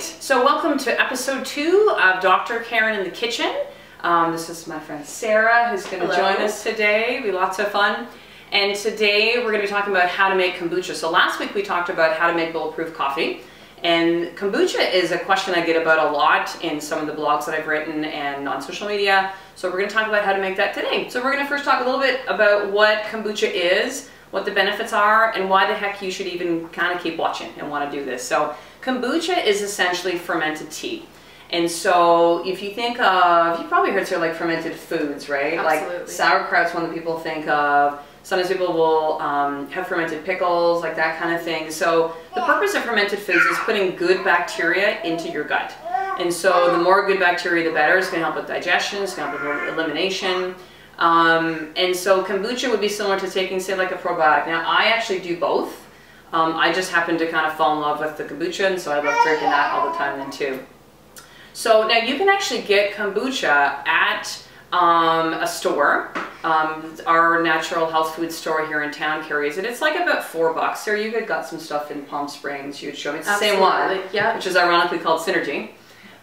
right, so welcome to episode 2 of Dr. Karen in the Kitchen. This is my friend Sarah who's going to join us today. It'll be lots of fun. And today we're going to be talking about how to make kombucha. So last week we talked about how to make bulletproof coffee. And kombucha is a question I get about a lot in some of the blogs that I've written and on social media. So we're going to talk about how to make that today. So we're going to first talk a little bit about what kombucha is, what the benefits are, and why the heck you should even kind of keep watching and want to do this. So kombucha is essentially fermented tea. And so if you think of, you've probably heard sort of like fermented foods, right? Absolutely. Like sauerkraut's one that people think of. Sometimes people will have fermented pickles, like that kind of thing. So the purpose of fermented foods is putting good bacteria into your gut. And so the more good bacteria, the better. It's going to help with digestion, it's going to help with elimination. And so kombucha would be similar to taking, say, like a probiotic. Now, I actually do both. I just happen to kind of fall in love with the kombucha, and so I love drinking that all the time then too. So now you can actually get kombucha at a store. Our natural health food store here in town carries it. It's like about $4. There you got some stuff in Palm Springs. You'd show me. It's the same one, yeah. Which is ironically called Synergy.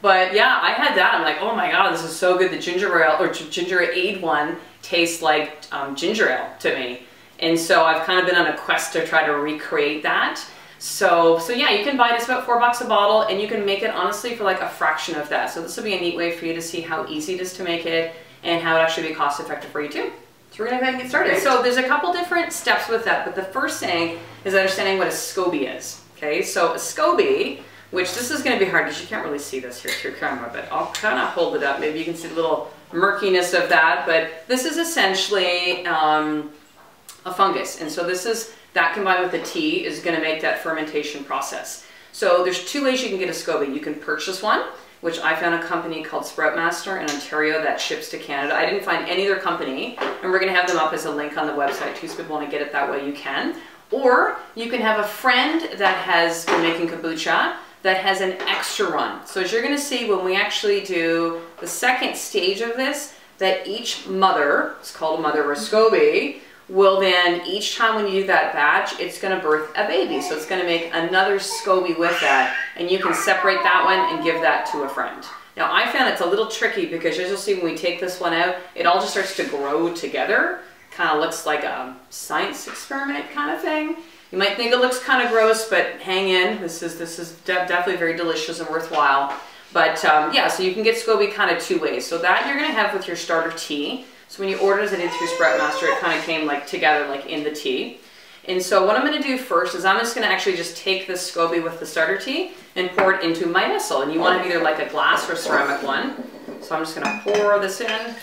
But yeah, I had that. I'm like, oh my god, this is so good. The ginger ale or ginger aid one tastes like ginger ale to me. And so I've kind of been on a quest to try to recreate that. So yeah, you can buy it. It's about $4 a bottle, and you can make it honestly for like a fraction of that. So this will be a neat way for you to see how easy it is to make it and how it actually be cost effective for you too. So we're gonna go ahead and get started. So there's a couple different steps with that, but the first thing is understanding what a SCOBY is. Okay, so a SCOBY, which this is going to be hard because you can't really see this here through camera, but I'll kind of hold it up. Maybe you can see the little murkiness of that, but this is essentially a fungus. And so this is, that combined with the tea is going to make that fermentation process. So there's two ways you can get a SCOBY. You can purchase one, which I found a company called Sproutmaster in Ontario that ships to Canada. I didn't find any other company, and we're going to have them up as a link on the website too, so if people want to get it that way, you can. Or you can have a friend that has been making kombucha that has an extra run. So as you're going to see when we actually do the second stage of this, that each mother, it's called a mother or a SCOBY, will then, each time when you do that batch, it's going to birth a baby. So it's going to make another SCOBY with that, and you can separate that one and give that to a friend. Now I found it's a little tricky because as you'll see when we take this one out, it all just starts to grow together. Kind of looks like a science experiment kind of thing. You might think it looks kind of gross, but hang in. This is definitely very delicious and worthwhile. But yeah, so you can get SCOBY kind of two ways. So that you're going to have with your starter tea. So when you ordered it in through Sproutmaster, it kind of came like together like in the tea. And so what I'm going to do first is I'm just going to actually just take this SCOBY with the starter tea and pour it into my vessel. And you want to have either like a glass or ceramic one. So I'm just going to pour this in,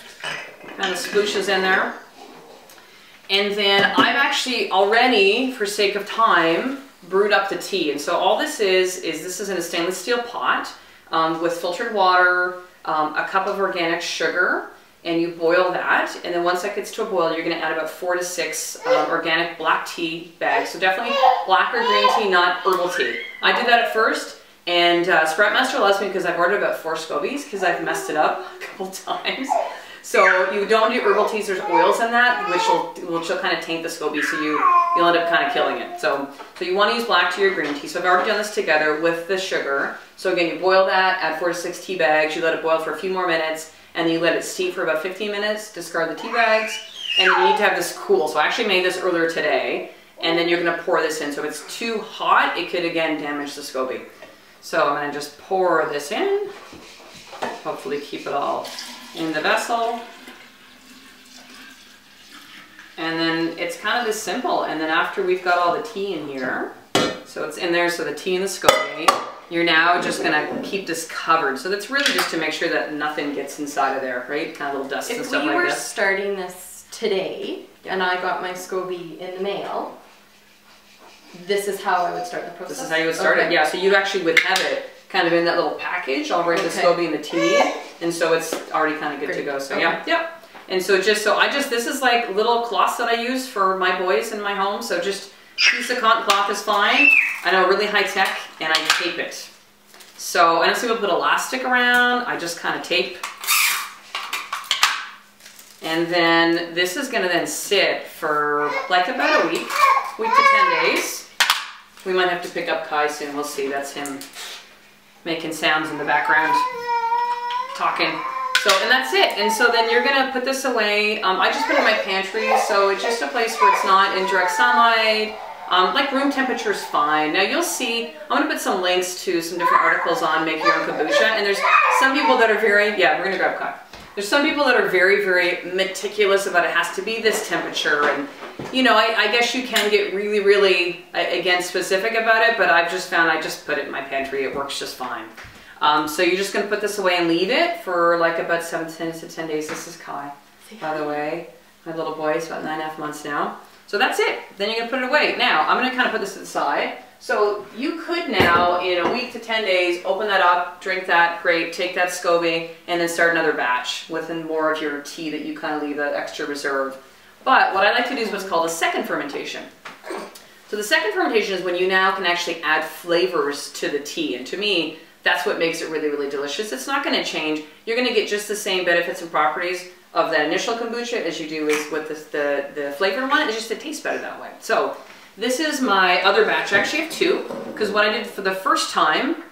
kind of splooshes in there. And then I've actually already, for sake of time, brewed up the tea. And so all this is in a stainless steel pot with filtered water, a cup of organic sugar, and you boil that. And then once that gets to a boil, you're going to add about 4 to 6 organic black tea bags. So definitely black or green tea, not herbal tea. I did that at first, and Sproutmaster loves me because I've ordered about 4 SCOBYs because I've messed it up a couple times. So you don't do herbal teas, there's oils in that, which will kind of taint the SCOBY, so you'll end up kind of killing it. So you want to use black tea or green tea. So I've already done this together with the sugar. So again, you boil that, add 4 to 6 tea bags, you let it boil for a few more minutes, and then you let it steep for about 15 minutes, discard the tea bags, and then you need to have this cool. So I actually made this earlier today, and then you're going to pour this in. So if it's too hot, it could again damage the SCOBY. So I'm going to just pour this in, hopefully keep it all in the vessel, and then it's kind of this simple. And then after we've got all the tea in here, so it's in there, so the tea and the SCOBY, you're now just gonna keep this covered. So that's really just to make sure that nothing gets inside of there, right? Kind of little dust and stuff like that. If we were starting this today, and I got my SCOBY in the mail, this is how I would start the process? This is how you would start it, yeah. So you actually would have it kind of in that little package, already the SCOBY and the tea, and so it's already kind of good to go. So yeah, yep. And so this is like little cloths that I use for my boys in my home. So just a piece of cotton cloth is fine. I know, really high tech, and I tape it. So I don't see people put elastic around. I just kind of tape. And then this is going to then sit for like about a week to 10 days. We might have to pick up Kai soon. We'll see. That's him making sounds in the background, talking. So, and that's it. And so then you're gonna put this away. I just put it in my pantry, so it's just a place where it's not in direct sunlight. Like room temperature is fine. Now you'll see, I'm gonna put some links to some different articles on making your own kombucha, and there's some people that are very, yeah, we're gonna grab coffee. There's some people that are very, very meticulous about it has to be this temperature, and you know, I guess you can get really, really, again, specific about it, but I've just found I just put it in my pantry, it works just fine. So you're just gonna put this away and leave it for like about 7 to 10 days. This is Kai, by the way. My little boy is about 9.5 months now. So that's it. Then you're gonna put it away. Now, I'm gonna kind of put this to the side. So you could now, in a week to 10 days, open that up, drink that, great, take that SCOBY, and then start another batch with more of your tea that you kind of leave that extra reserve. But what I like to do is what's called a second fermentation. So the second fermentation is when you now can actually add flavors to the tea. And to me, that's what makes it really, really delicious. It's not gonna change. You're gonna get just the same benefits and properties of the initial kombucha as you do with the flavored one. It's just it tastes better that way. So this is my other batch. I actually have two, because what I did for the first time,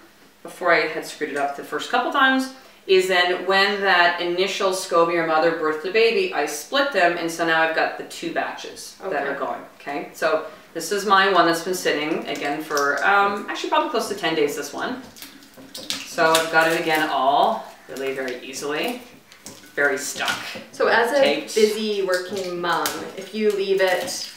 before I had screwed it up the first couple times, is then when that initial SCOBY or mother birthed the baby, I split them, and so now I've got the two batches that are going, okay? So this is my one that's been sitting, again, for actually probably close to 10 days, this one. So I've got it again all really very easily, very stuck. So as a taped. busy working mom, if you leave it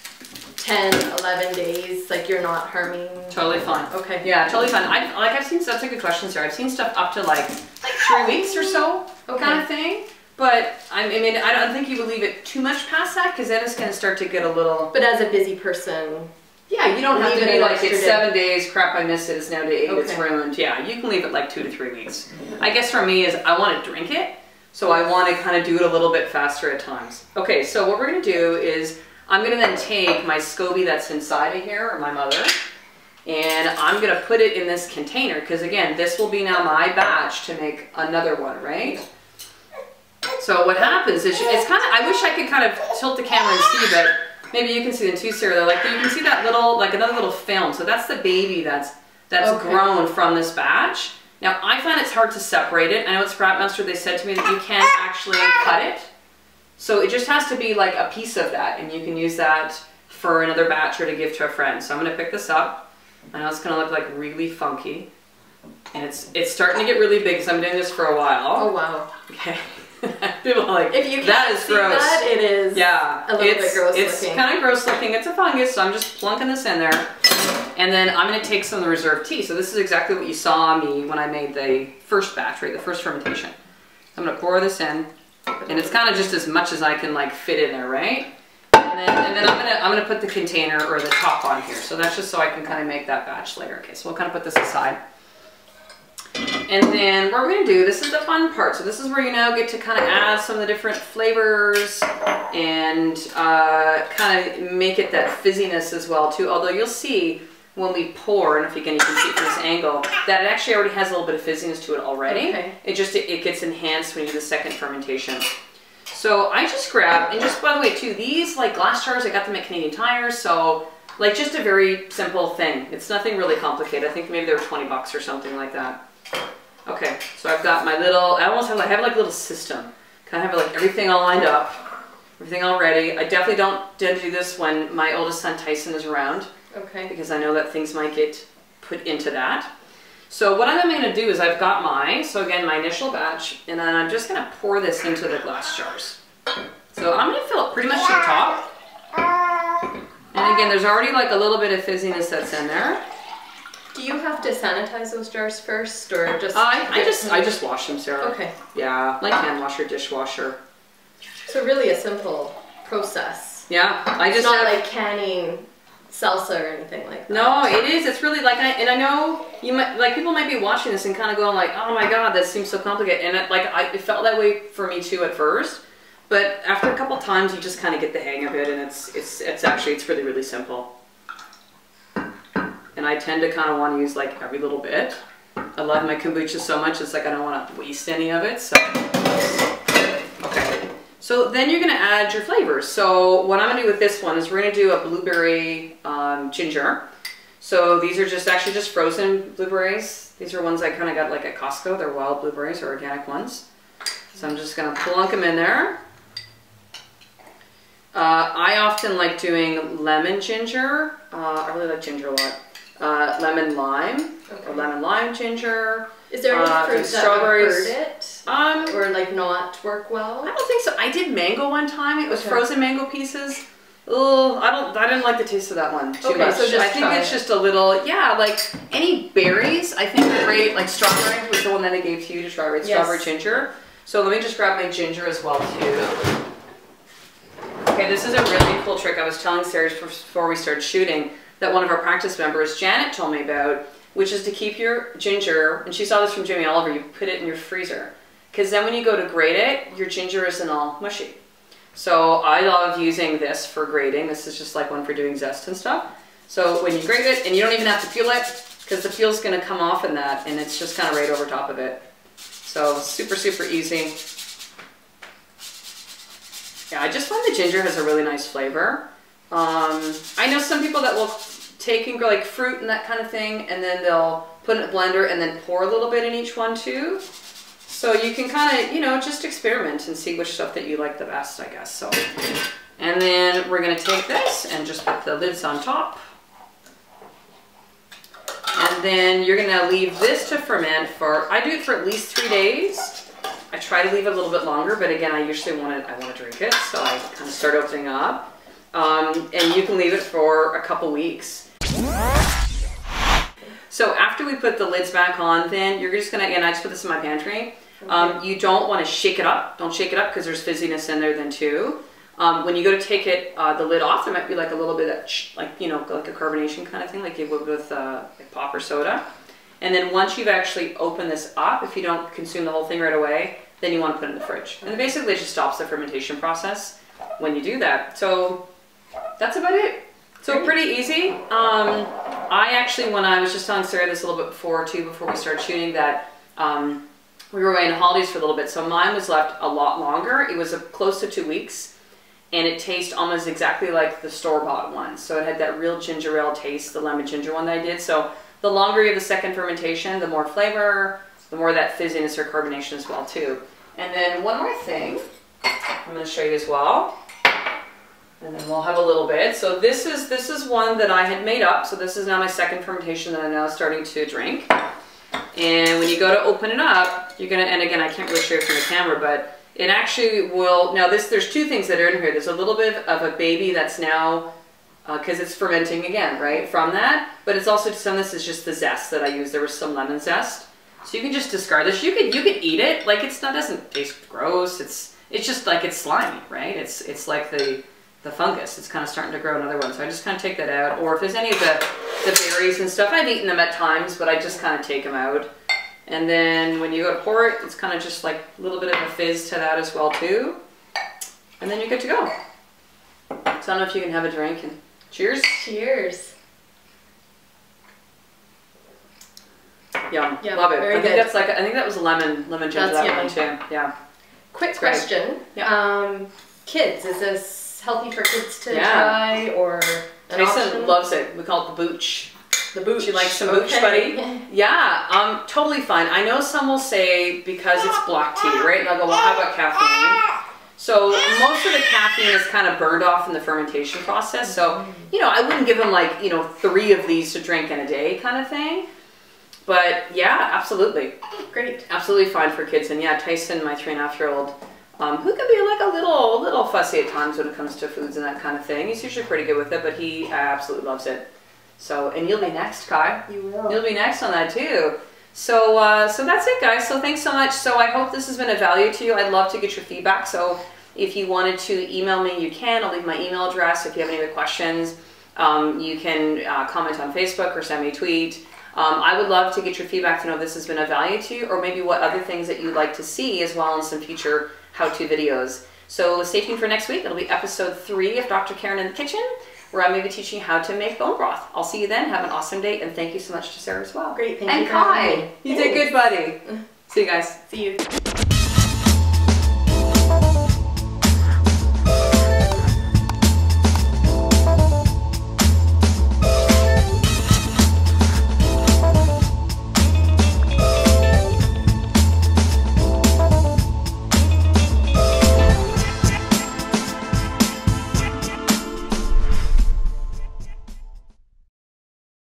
10, 11 days, like you're not harming? Totally fine. Okay. Yeah, totally fine. I've seen, that's a good question, Sarah. I've seen stuff up to like 3 weeks or so, kind of thing. But I mean, I don't think you would leave it too much past that, because then it's going to start to get a little. But as a busy person, yeah, you don't have to be like, it's 7 day. days, crap, I missed it, it's now day 8, it's ruined. Yeah, you can leave it like 2 to 3 weeks. I guess for me is I want to drink it, so I want to kind of do it a little bit faster at times. Okay, so what we're going to do is I'm going to then take my SCOBY that's inside of here, or my mother, and I'm going to put it in this container, because again, this will be now my batch to make another one, right? So what happens is, it's kind of, I wish I could kind of tilt the camera and see, but maybe you can see them too, Sarah. Like you can see that little, like another little film. So that's the baby that's grown from this batch. Now I find it's hard to separate it. I know at Sproutmaster they said to me that you can't actually cut it. So it just has to be like a piece of that, and you can use that for another batch or to give to a friend. So I'm gonna pick this up. I know it's gonna look like really funky, and it's starting to get really big because I'm doing this for a while. Oh wow. Okay. People are like, if you that is gross. That, it is a little bit gross looking. It's kind of gross looking. It's a fungus, so I'm just plunking this in there. And then I'm going to take some of the reserved tea. So this is exactly what you saw me when I made the first batch, right? The first fermentation. I'm going to pour this in, and it's kind of just as much as I can like fit in there, right? And then I'm gonna put the container or the top on here. So that's just so I can kind of make that batch later. Okay, so we'll kind of put this aside. And then what we're going to do, this is the fun part. So this is where you now get to kind of add some of the different flavors and kind of make it that fizziness as well too. Although you'll see when we pour, and if you can see it from this angle, that it actually already has a little bit of fizziness to it already. Okay. It gets enhanced when you do the second fermentation. So I just grabbed, and just by the way too, these like glass jars, I got them at Canadian Tire, so like just a very simple thing. It's nothing really complicated. I think maybe they were 20 bucks or something like that. Okay, so I've got my little, I have like a little system. Kind of have like everything all lined up, everything all ready. I definitely don't tend to do this when my oldest son Tyson is around. Okay. Because I know that things might get put into that. So what I'm going to do is I've got so again, my initial batch, and then I'm just going to pour this into the glass jars. So I'm going to fill it pretty much to the top. And again, there's already like a little bit of fizziness that's in there. Do you have to sanitize those jars first, or just? I just wash them, Sarah. Okay. Yeah, like hand washer, dishwasher. So really a simple process. Yeah, it's not like canning salsa or anything like that. No, it is. It's really like, and I know you might like people might be watching this and kind of going like, oh my god, that seems so complicated. And it felt that way for me too at first, but after a couple times, you just kind of get the hang of it, and it's really really simple. And I tend to kind of want to use like every little bit. I love my kombucha so much, it's like I don't want to waste any of it. So, okay. So then you're going to add your flavors. So what I'm going to do with this one is we're going to do a blueberry ginger. So these are just actually just frozen blueberries. These are ones I kind of got like at Costco. They're wild blueberries or organic ones. So I'm just going to plunk them in there. I often like doing lemon ginger. I really like ginger a lot. Lemon lime, or lemon lime ginger. Is there any fruit that strawberries. would hurt it? Or like not work well? I don't think so. I did mango one time. It was frozen mango pieces. Oh, I didn't like the taste of that one too much. So I think it's just a little, yeah, like any berries. I think are great. Like strawberry was the one that I gave to you to try, right? Strawberry ginger. So let me just grab my ginger as well too. Okay, this is a really cool trick I was telling Sarah before we started shooting that one of our practice members, Janet, told me about, which is to keep your ginger, and she saw this from Jamie Oliver, you put it in your freezer. Because then when you go to grate it, your ginger isn't all mushy. So I love using this for grating. This is just like one for doing zest and stuff. So when you grate it, and you don't even have to peel it, because the peel's gonna come off in that, and it's just kind of right over top of it. So super, super easy. Yeah, I just find the ginger has a really nice flavor. I know some people that will take and grow like fruit and that kind of thing, and then they'll put it in a blender and then pour a little bit in each one too. So you can kind of, you know, just experiment and see which stuff that you like the best, I guess. So, and then we're gonna take this and just put the lids on top. And then you're gonna leave this to ferment for, I do it for at least 3 days. I try to leave it a little bit longer, but again, I usually want to drink it, so I kind of start opening up. And you can leave it for a couple weeks. So after we put the lids back on, then you're just gonna, again, I just put this in my pantry. You don't want to shake it up. Don't shake it up because there's fizziness in there then too. When you go to take it, the lid off, there might be like a little bit of, like, you know, like a carbonation kind of thing, like you would with like pop or soda. And then once you've actually opened this up, if you don't consume the whole thing right away, then you want to put it in the fridge. And basically it just stops the fermentation process when you do that. So that's about it. So pretty easy. I actually, when I was just telling Sarah this a little bit before we started shooting, that we were away on holidays for a little bit. So mine was left a lot longer. It was close to 2 weeks. And it tastes almost exactly like the store-bought one. So it had that real ginger ale taste, the lemon ginger one that I did. So the longer you have the second fermentation, the more flavor, the more that fizziness or carbonation as well too. And then one more thing I'm going to show you as well. And then we'll have a little bit. So this is one that I had made up. So this is now my second fermentation that I'm now starting to drink. And when you go to open it up, you're going to, and again, I can't really show you from the camera, but it actually will, now there's two things that are in here. There's a little bit of a baby that's now, because it's fermenting again, right, from that. But it's also, some of this is just the zest that I use. There was some lemon zest. So you can just discard this. You could eat it. Like, it's not, doesn't taste gross. It's just like, it's slimy, right? It's like the fungus. It's kind of starting to grow another one. So I just kind of take that out. Or if there's any of the berries and stuff, I've eaten them at times, but I just kind of take them out. And then when you go to pour it, it's kind of just like a little bit of a fizz to that as well too. And then you're good to go. So I don't know if you can have a drink, and cheers. Cheers. Yum. Love it. Very good. That's like, I think that was a lemon ginger, that one too. Yeah. Quick question. Yeah. Kids, is this healthy for kids to try, or an Tyson loves it. We call it the booch. The booch. She likes some booch, buddy. Yeah, totally fine. I know some will say because it's black tea, right? Like, well, how about caffeine? So most of the caffeine is kind of burned off in the fermentation process. So, you know, I wouldn't give them like, you know, 3 of these to drink in a day kind of thing. But yeah, absolutely. Great. Absolutely fine for kids. And yeah, Tyson, my 3.5-year-old, who can be like a little fussy at times when it comes to foods and that kind of thing. He's usually pretty good with it, but he absolutely loves it. So, and you'll be next, Kai. You will. You'll be next on that too. So, so that's it, guys. So thanks so much. So I hope this has been of value to you. I'd love to get your feedback. So if you wanted to email me, you can. I'll leave my email address. If you have any other questions, you can comment on Facebook or send me a tweet. I would love to get your feedback to know if this has been of value to you, or maybe what other things that you'd like to see as well in some future how-to videos. So stay tuned for next week. It'll be episode 3 of Dr. Karen in the Kitchen, where I'm going to be teaching you how to make bone broth. I'll see you then. Have an awesome day, and thank you so much to Sarah as well. Great, thank you. And Kai, you did good, buddy. See you guys. See you.